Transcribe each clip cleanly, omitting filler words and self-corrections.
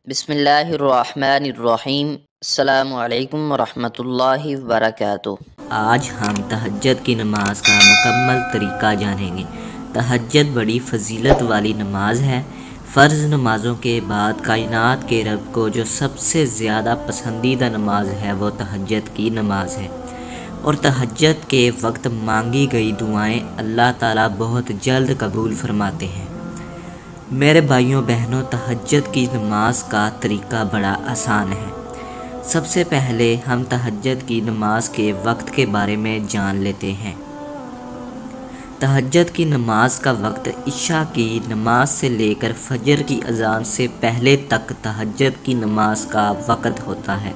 بسم اللہ الرحمن الرحیم۔ السلام علیکم ورحمۃ اللہ وبرکاتہ۔ آج ہم تہجد کی نماز کا مکمل طریقہ جانیں گے۔ تہجد بڑی فضیلت والی نماز ہے۔ فرض نمازوں کے بعد کائنات کے رب کو جو سب سے زیادہ پسندیدہ نماز ہے وہ تہجد کی نماز ہے، اور تہجد کے وقت مانگی گئی دعائیں اللہ تعالیٰ بہت جلد قبول فرماتے ہیں۔ میرے بھائیوں بہنوں، تہجد کی نماز کا طریقہ بڑا آسان ہے۔ سب سے پہلے ہم تہجد کی نماز کے وقت کے بارے میں جان لیتے ہیں۔ تہجد کی نماز کا وقت عشاء کی نماز سے لے کر فجر کی اذان سے پہلے تک تہجد کی نماز کا وقت ہوتا ہے۔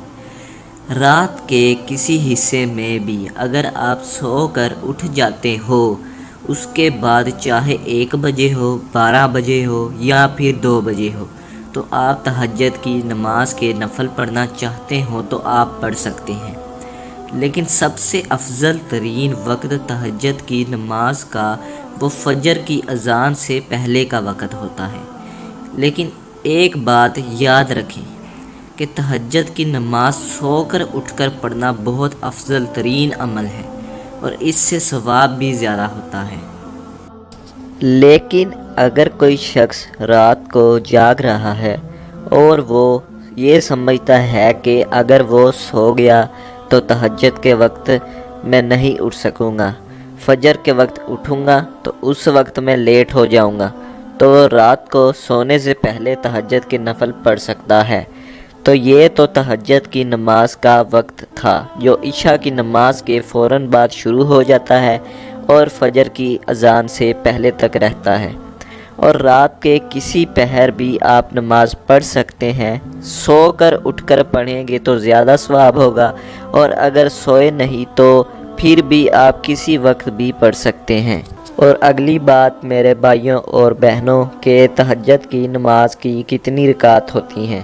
رات کے کسی حصے میں بھی اگر آپ سو کر اٹھ جاتے ہو، اس کے بعد چاہے 1 بجے ہو، 12 بجے ہو یا پھر 2 بجے ہو، تو آپ تہجد کی نماز کے نفل پڑھنا چاہتے ہو تو آپ پڑھ سکتے ہیں۔ لیکن سب سے افضل ترین وقت تہجد کی نماز کا وہ فجر کی اذان سے پہلے کا وقت ہوتا ہے۔ لیکن ایک بات یاد رکھیں کہ تہجد کی نماز سو کر اٹھ کر پڑھنا بہت افضل ترین عمل ہے، اور اس سے ثواب بھی زیادہ ہوتا ہے۔ لیکن اگر کوئی شخص رات کو جاگ رہا ہے اور وہ یہ سمجھتا ہے کہ اگر وہ سو گیا تو تہجد کے وقت میں نہیں اٹھ سکوں گا، فجر کے وقت اٹھوں گا تو اس وقت میں لیٹ ہو جاؤں گا، تو وہ رات کو سونے سے پہلے تہجد کے نفل پڑھ سکتا ہے۔ تو یہ تو تہجد کی نماز کا وقت تھا جو عشاء کی نماز کے فوراً بعد شروع ہو جاتا ہے اور فجر کی اذان سے پہلے تک رہتا ہے، اور رات کے کسی پہر بھی آپ نماز پڑھ سکتے ہیں۔ سو کر اٹھ کر پڑھیں گے تو زیادہ ثواب ہوگا، اور اگر سوئے نہیں تو پھر بھی آپ کسی وقت بھی پڑھ سکتے ہیں۔ اور اگلی بات میرے بھائیوں اور بہنوں کہ تہجد کی نماز کی کتنی رکعت ہوتی ہیں۔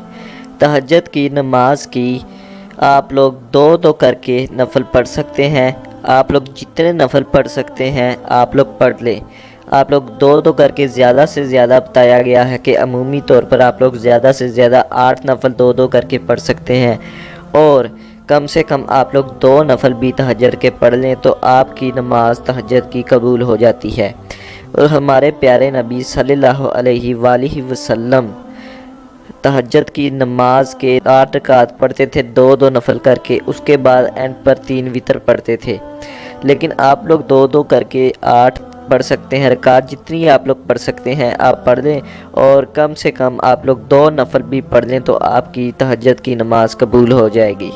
تہجد کی نماز کی آپ لوگ 2 کر کے نفل پڑھ سکتے ہیں۔ آپ لوگ جتنے نفل پڑھ سکتے ہیں آپ لوگ پڑھ لیں۔ آپ لوگ 2 کر کے زیادہ سے زیادہ بتایا گیا ہے کہ عمومی طور پر آپ لوگ زیادہ سے زیادہ 8 نفل 2 کر کے پڑھ سکتے ہیں، اور کم سے کم آپ لوگ 2 نفل بھی تہجد کے پڑھ لیں تو آپ کی نماز تہجد کی قبول ہو جاتی ہے۔ اور ہمارے پیارے نبی صلی اللہ علیہ وآلہ وسلم تہجد کی نماز کے 8 رکعت پڑھتے تھے 2 نفل کر کے، اس کے بعد اینڈ پر 3 وتر پڑھتے تھے۔ لیکن آپ لوگ 2 کر کے 8 پڑھ سکتے ہیں، رکعت جتنی آپ لوگ پڑھ سکتے ہیں آپ پڑھ لیں، اور کم سے کم آپ لوگ 2 نفل بھی پڑھ لیں تو آپ کی تہجد کی نماز قبول ہو جائے گی۔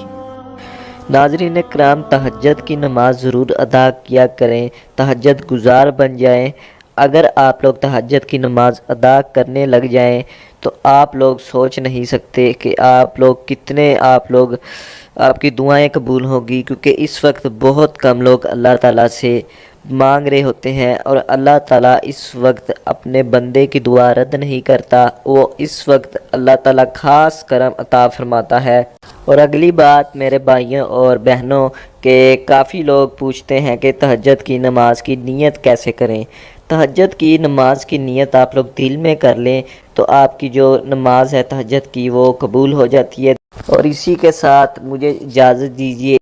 ناظرین کرام، تہجد کی نماز ضرور ادا کیا کریں، تہجد گزار بن جائیں۔ اگر آپ لوگ تہجد کی نماز ادا کرنے لگ جائیں تو آپ لوگ سوچ نہیں سکتے کہ آپ کی دعائیں قبول ہوگی، کیونکہ اس وقت بہت کم لوگ اللہ تعالیٰ سے مانگ رہے ہوتے ہیں، اور اللہ تعالیٰ اس وقت اپنے بندے کی دعا رد نہیں کرتا، وہ اس وقت اللہ تعالیٰ خاص کرم عطا فرماتا ہے۔ اور اگلی بات میرے بھائیوں اور بہنوں کہ کافی لوگ پوچھتے ہیں کہ تہجد کی نماز کی نیت کیسے کریں۔ تہجد کی نماز کی نیت آپ لوگ دل میں کر لیں تو آپ کی جو نماز ہے تہجد کی وہ قبول ہو جاتی ہے۔ اور اسی کے ساتھ مجھے اجازت دیجیے